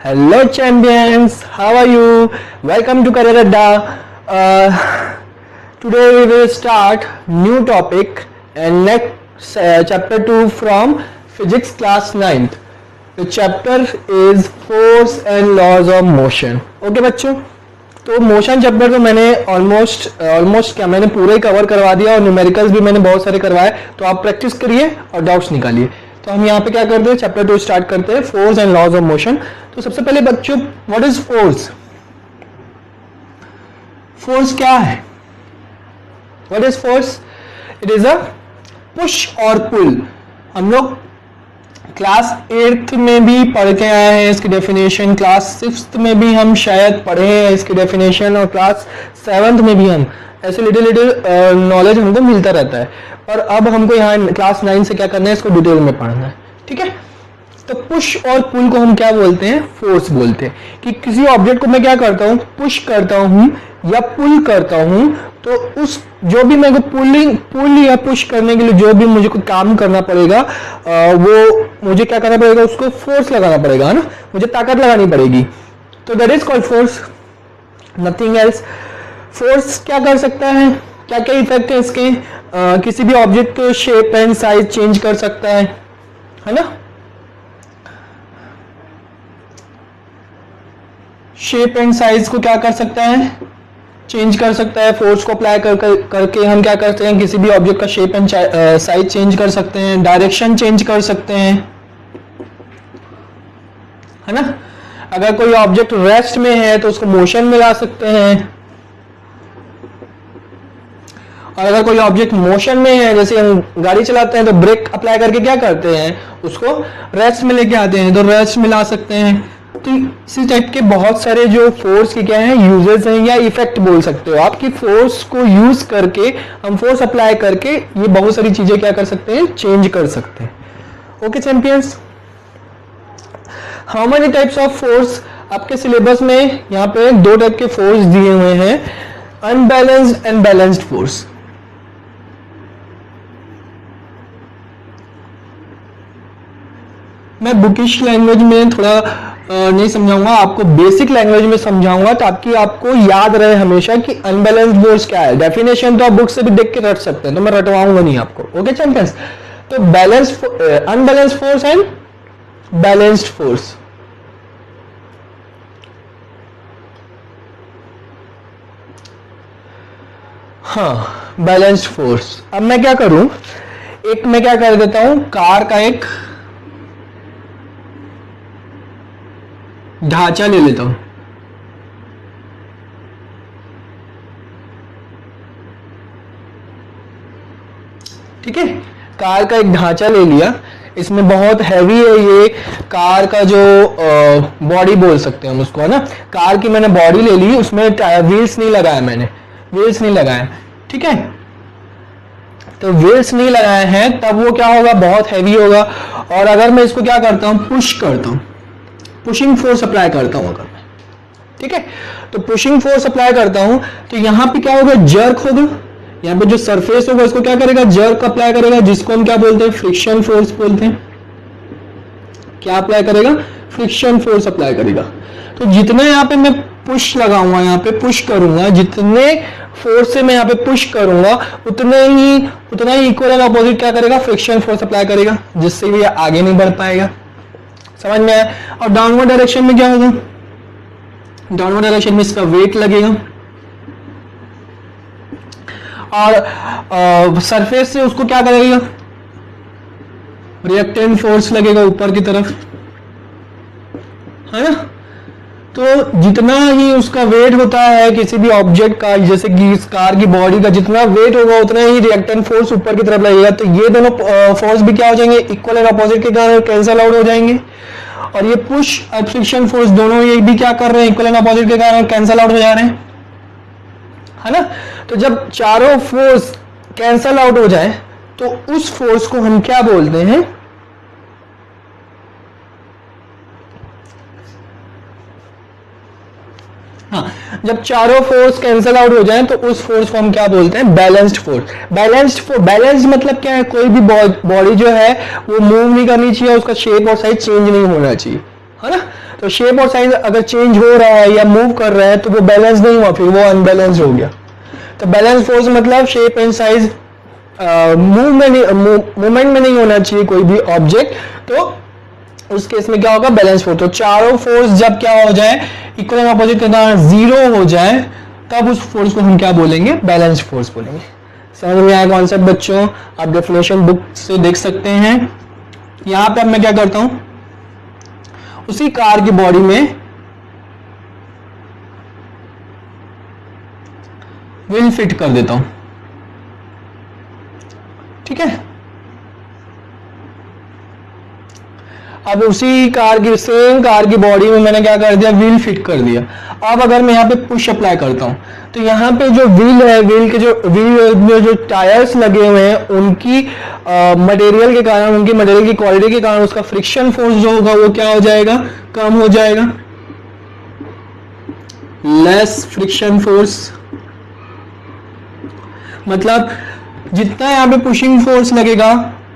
Hello champions, how are you? Welcome to Career Adda. Today we will start new topic and next chapter 2 from physics class 9th. The chapter is force and laws of motion. Okay बच्चों, तो motion chapter तो मैंने almost क्या मैंने पूरा ही cover करवा दिया और न्यूमेरिकल्स भी मैंने बहुत सारे करवाए, तो आप प्रैक्टिस करिए और डाउट्स निकालिए। तो हम यहाँ पे क्या करते हैं, चैप्टर 2 स्टार्ट करते हैं, force and laws of motion. तो सबसे पहले बच्चों, व्हाट इज फोर्स? फोर्स क्या है? What is force? It is a push और पुल। हम लोग क्लास 8th में भी पढ़ के आए हैं इसकी डेफिनेशन, क्लास 6th में भी हम शायद पढ़े हैं इसकी डेफिनेशन, और क्लास 7th में भी हम ऐसे लिटिल नॉलेज हमको मिलता रहता है। और अब हमको यहाँ क्लास 9 से क्या करना है, इसको डिटेल में पढ़ना है। ठीक है, तो पुश और पुल को हम क्या बोलते हैं? फोर्स बोलते हैं। कि किसी ऑब्जेक्ट को मैं क्या करता हूँ, पुश करता हूँ या पुल करता हूँ, तो उस जो भी मेरे को पुल या पुश करने के लिए जो भी मुझे कोई काम करना पड़ेगा, वो मुझे क्या करना पड़ेगा, उसको फोर्स लगाना पड़ेगा, है ना, मुझे ताकत लगानी पड़ेगी। तो that is called force, nothing else. Force क्या कर सकता है, क्या क्या इफेक्ट है इसके? किसी भी ऑब्जेक्ट के शेप एंड साइज चेंज कर सकता है ना। शेप एंड साइज को क्या कर सकता है? चेंज कर सकता है। फोर्स को अप्लाई करके हम क्या करते हैं, किसी भी ऑब्जेक्ट का शेप एंड साइज चेंज कर सकते हैं, डायरेक्शन चेंज कर सकते हैं, है ना। अगर कोई ऑब्जेक्ट रेस्ट में है तो उसको मोशन में ला सकते हैं, और अगर कोई ऑब्जेक्ट मोशन में है, जैसे हम गाड़ी चलाते हैं तो ब्रेक अप्लाई करके क्या करते हैं, उसको रेस्ट में लेके आते हैं, तो रेस्ट में ला सकते हैं। तो इसी टाइप के बहुत सारे जो फोर्स के क्या है यूजेस हैं, या इफेक्ट बोल सकते हो आप, कि फोर्स को यूज करके हम फोर्स अप्लाई करके ये बहुत सारी चीजें क्या कर सकते हैं, चेंज कर सकते हैं। Okay champions, how many types of force? आपके सिलेबस में यहाँ पे 2 टाइप के फोर्स दिए हुए हैं, अनबैलेंस्ड एंड बैलेंस्ड फोर्स। मैं बुकिश लैंग्वेज में थोड़ा नहीं समझाऊंगा, आपको बेसिक लैंग्वेज में समझाऊंगा, ताकि आपको याद रहे हमेशा कि अनबैलेंस्ड फोर्स क्या है। डेफिनेशन तो आप बुक से भी देख के रट सकते हैं, तो मैं रटवाऊंगा नहीं आपको। ओके चैंपियंस, तो balanced, unbalanced force and balanced force. हाँ, बैलेंस्ड फोर्स। अब मैं क्या करूं, एक मैं क्या कर देता हूं, कार का एक ढांचा ले लेता हूं। ठीक है, कार का एक ढांचा ले लिया, इसमें बहुत हैवी है ये कार का जो बॉडी बोल सकते हैं हम उसको, है ना। कार की मैंने बॉडी ले ली, उसमें व्हील्स नहीं लगाया, मैंने व्हील्स नहीं लगाया। ठीक है, तो व्हील्स नहीं लगाए हैं, तब वो क्या होगा, बहुत हैवी होगा। और अगर मैं इसको क्या करता हूं, पुश करता हूं, पुशिंग फोर्स अप्लाई करता हूं अगर मैं, ठीक है, तो पुशिंग फोर्स अप्लाई करता हूं, तो यहां पे क्या होगा, जर्क होगा। यहां पे जो सरफेस होगा उसको क्या करेगा, जर्क अप्लाई करेगा, जिसको हम क्या बोलते हैं, फ्रिक्शन फोर्स बोलते हैं। क्या अप्लाई करेगा, फ्रिक्शन फोर्स अप्लाई करेगा। तो जितना यहाँ पे मैं पुश लगाऊंगा, यहाँ पे पुश करूंगा, जितने फोर्स से मैं यहाँ पे पुश करूंगा, उतना ही इक्वल एंड अपोजिट क्या करेगा, फ्रिक्शन फोर्स अप्लाई करेगा, जिससे ये आगे नहीं बढ़ पाएगा। समझ में आया? और डाउनवर्ड डायरेक्शन में क्या होगा, डाउनवर्ड डायरेक्शन में इसका वेट लगेगा, और सरफेस से उसको क्या करेगा, रिएक्टेंट फोर्स लगेगा ऊपर की तरफ, है ना। तो जितना ही उसका वेट होता है किसी भी ऑब्जेक्ट का, जैसे कि इस कार की बॉडी का जितना वेट होगा, उतना ही रिएक्टेंट फोर्स ऊपर की तरफ लगेगा। तो ये दोनों फोर्स भी क्या हो जाएंगे, इक्वल एंड अपोजिट के कारण कैंसल आउट हो जाएंगे। और ये पुश और फ्रिक्शन फोर्स दोनों ये भी क्या कर रहे हैं, इक्वल एंड अपोजिट के कारण कैंसल आउट हो जा रहे हैं, है ना। तो जब चारों फोर्स कैंसल आउट हो जाए, तो उस फोर्स को हम क्या बोलते हैं, हाँ, जब चारों फोर्स कैंसल आउट हो जाए तो उस फोर्स को हम क्या बोलते हैं, बैलेंस्ड फोर्स। बैलेंस्ड मतलब क्या है, कोई भी बॉडी जो है वो मूव नहीं करनी चाहिए, उसका शेप और साइज चेंज नहीं होना चाहिए, है ना। तो शेप और साइज अगर चेंज हो रहा है या मूव कर रहा है तो वो बैलेंस नहीं हुआ, फिर वो अनबैलेंस हो गया। तो बैलेंस फोर्स मतलब शेप एंड साइज मूवमेंट में नहीं होना चाहिए कोई भी ऑब्जेक्ट, तो उस केस में क्या होगा, बैलेंस फोर्स। तो चारों फोर्स जब क्या हो जाए, इक्वल एंड अपोजिट के कारण जीरो हो जाए, तब उस फोर्स को हम क्या बोलेंगे, बैलेंस फोर्स बोलेंगे। समझ में आया कॉन्सेप्ट बच्चों? आप डेफिनेशन बुक से देख सकते हैं। यहां पे अब मैं क्या करता हूं, उसी कार की बॉडी में व्हील फिट कर देता हूं, ठीक है। अब उसी कार की, सेम कार की बॉडी में मैंने क्या कर दिया, व्हील फिट कर दिया। अब अगर मैं यहाँ पे पुश अप्लाई करता हूं तो यहाँ पे जो व्हील है, व्हील के व्हील में जो टायर्स लगे हुए हैं उनकी मटेरियल के कारण, उनकी मटेरियल की क्वालिटी के कारण उसका फ्रिक्शन फोर्स जो होगा वो क्या हो जाएगा, कम हो जाएगा, लेस फ्रिक्शन फोर्स। मतलब जितना यहाँ पे पुशिंग फोर्स लगेगा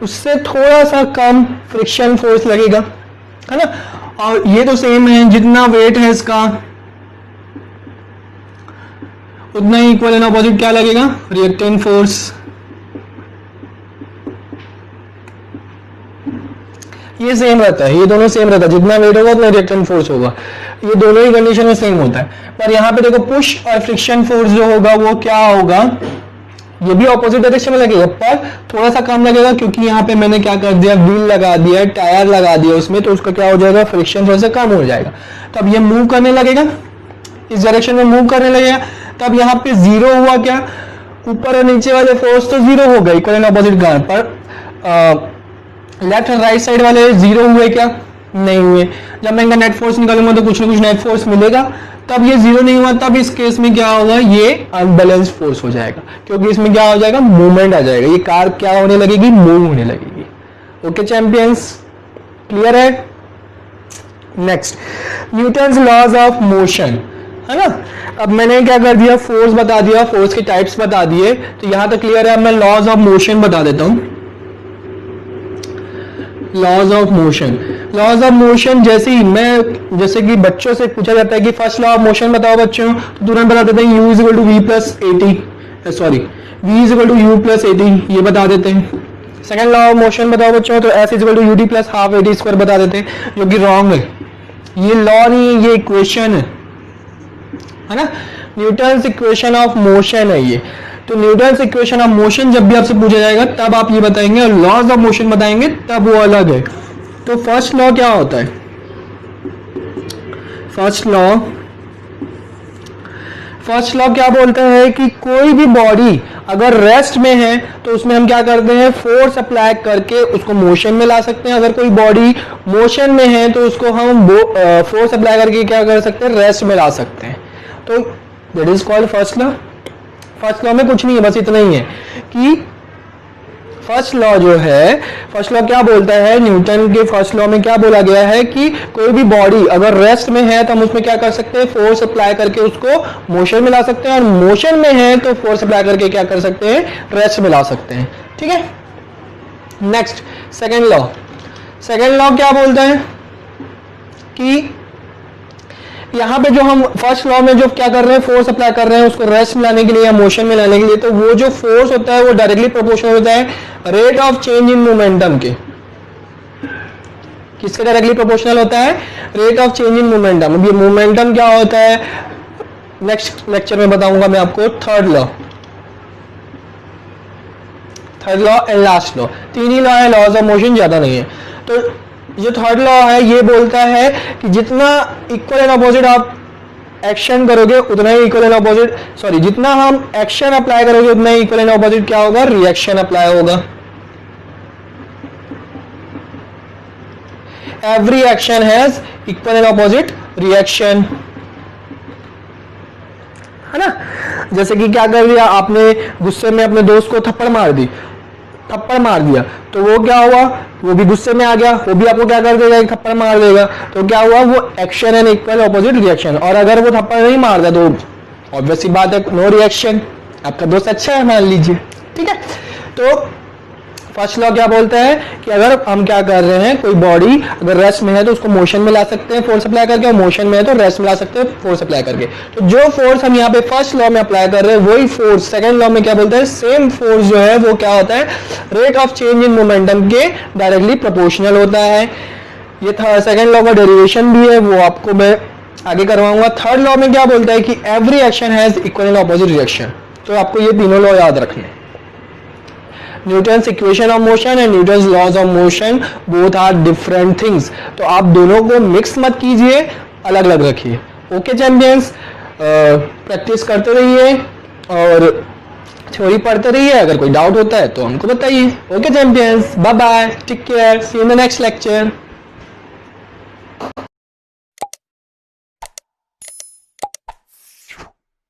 उससे थोड़ा सा कम फ्रिक्शन फोर्स लगेगा, है ना। और ये तो सेम है, जितना वेट है इसका उतना ही इक्वल एंड अपोजिट क्या लगेगा, रिएक्टेंट फोर्स। ये सेम रहता है, ये दोनों सेम रहता है, जितना वेट होगा उतना रिएक्टेंट फोर्स होगा, ये दोनों ही कंडीशन में सेम होता है। पर यहाँ पे देखो पुश और फ्रिक्शन फोर्स जो होगा वो क्या होगा, ये भी ऑपोजिट डायरेक्शन में लगेगा पर थोड़ा सा कम लगेगा, क्योंकि यहाँ पे मैंने क्या कर दिया, व्हील लगा दिया, टायर लगा दिया उसमें, तो उसका क्या हो जाएगा, फ्रिक्शन थोड़ा सा कम हो जाएगा। तब ये मूव करने लगेगा, इस डायरेक्शन में मूव करने लगेगा। तब यहाँ पे जीरो हुआ क्या, ऊपर और नीचे वाले फोर्स तो जीरो हो गए इक्वल एंड अपोजिट कारण, पर लेफ्ट एंड राइट साइड वाले जीरो हुए क्या, नहीं हुए। जब मैं इनका नेट फोर्स निकालूंगा तो कुछ ना कुछ नेट फोर्स मिलेगा, तब ये जीरो नहीं हुआ, तब इस केस में क्या होगा, ये अनबैलेंस फोर्स हो जाएगा, क्योंकि इसमें क्या हो जाएगा, मूवमेंट आ जाएगा, ये कार क्या होने लगेगी, मूव होने लगेगी। ओके चैंपियंस, क्लियर है। Next, Newton's laws of motion, है ना। अब मैंने क्या कर दिया, फोर्स बता दिया, फोर्स के टाइप्स बता दिए, तो यहां तक क्लियर है। अब मैं लॉज ऑफ मोशन बता देता हूं। Laws of motion, laws of motion जैसे कि बच्चों से पूछा जाता है कि फर्स्ट लॉ ऑफ मोशन बताओ बच्चों, तो तुरंत बता देते हैं u is equal to V plus A T, sorry v is equal to U plus A T, ये बता देते हैं। सेकंड लॉ ऑफ मोशन बताओ बच्चों, तो s is equal to U D plus half A T square बता देते हैं, जो कि रॉन्ग है, ये लॉ नहीं है, ये इक्वेशन है ना। न्यूटन्स इक्वेशन ऑफ मोशन है ये। तो न्यूटन्स इक्वेशन ऑफ मोशन जब भी आपसे पूछा जाएगा तब आप ये बताएंगे, और लॉज ऑफ मोशन बताएंगे तब वो अलग है। तो फर्स्ट लॉ क्या होता है, फर्स्ट लॉ क्या बोलता है कि कोई भी बॉडी अगर रेस्ट में है तो उसमें हम क्या करते हैं, फोर्स अप्लाई करके उसको मोशन में ला सकते हैं। अगर कोई बॉडी मोशन में है तो उसको हम फोर्स अप्लाई करके क्या कर सकते हैं, रेस्ट में ला सकते हैं। तो that is called first law. First law में कुछ नहीं है, बस इतना ही है कि फर्स्ट लॉ जो है, फर्स्ट लॉ क्या बोलता है, न्यूटन के फर्स्ट लॉ में क्या बोला गया है कि कोई भी बॉडी अगर रेस्ट में है तो हम उसमें क्या कर सकते हैं, फोर्स अप्लाई करके उसको मोशन में ला सकते हैं, और मोशन में है तो फोर्स अप्लाई करके क्या कर सकते हैं, रेस्ट में ला सकते हैं। ठीक है। Next, second law. Second law क्या बोलता है कि यहाँ पे जो हम फर्स्ट लॉ में जो क्या कर रहे हैं, फोर्स अप्लाई कर रहे हैं उसको रेस्ट में लाने के लिए या मोशन में लाने के लिए, तो वो जो फोर्स होता है वो डायरेक्टली प्रोपोर्शनल होता है rate of change in momentum के। किसके डायरेक्टली प्रोपोर्शनल होता है, rate of change in momentum. अब ये मोमेंटम क्या होता है नेक्स्ट लेक्चर में बताऊंगा मैं आपको। Third law and last law, तीन ही लॉ है, लॉज ऑफ मोशन ज्यादा नहीं है। तो जो थर्ड लॉ है ये बोलता है कि जितना इक्वल एंड अपोजिट आप एक्शन करोगे उतना ही इक्वल एंड अपोजिट, सॉरी जितना हम एक्शन अप्लाई करोगे उतना ही इक्वल एंड अपोजिट क्या होगा, रिएक्शन अप्लाई होगा। Every action has equal and opposite reaction, है ना। जैसे कि क्या कर दिया आपने, गुस्से में अपने दोस्त को थप्पड़ मार दिया, तो वो क्या हुआ, वो भी गुस्से में आ गया, वो भी आपको क्या कर देगा, थप्पड़ मार देगा। तो क्या हुआ, वो action and equal opposite reaction. और अगर वो थप्पड़ नहीं मारता तो ऑब्वियस सी बात है, नो रिएक्शन। आपका दोस्त अच्छा है मान लीजिए, ठीक है। तो फर्स्ट लॉ क्या बोलता है कि अगर हम क्या कर रहे हैं, कोई बॉडी अगर रेस्ट में है तो उसको मोशन में ला सकते हैं फोर्स अप्लाई करके, और मोशन में है तो रेस्ट में ला सकते हैं फोर्स अप्लाई करके। तो जो फोर्स हम यहाँ पे फर्स्ट लॉ में अप्लाई कर रहे हैं वही फोर्स सेकंड लॉ में क्या बोलता है, सेम फोर्स जो है वो क्या होता है, rate of change in momentum के डायरेक्टली प्रोपोर्शनल होता है। ये था सेकंड लॉ का डेरिवेशन भी है, वो आपको मैं आगे करवाऊंगा। थर्ड लॉ में क्या बोलता है कि every action has equal and opposite reaction. तो आपको ये तीनों लॉ याद रखने हैं। Newton's equation of motion and Newton's laws of motion both are different things. तो आप दोनों को मिक्स मत कीजिए, अलग अलग रखिए। ओके चैंपियंस, प्रैक्टिस करते रहिए और थ्योरी पढ़ते रहिए। अगर कोई डाउट होता है तो हमको बताइए। Okay champions, bye bye, take care, see you in the next lecture.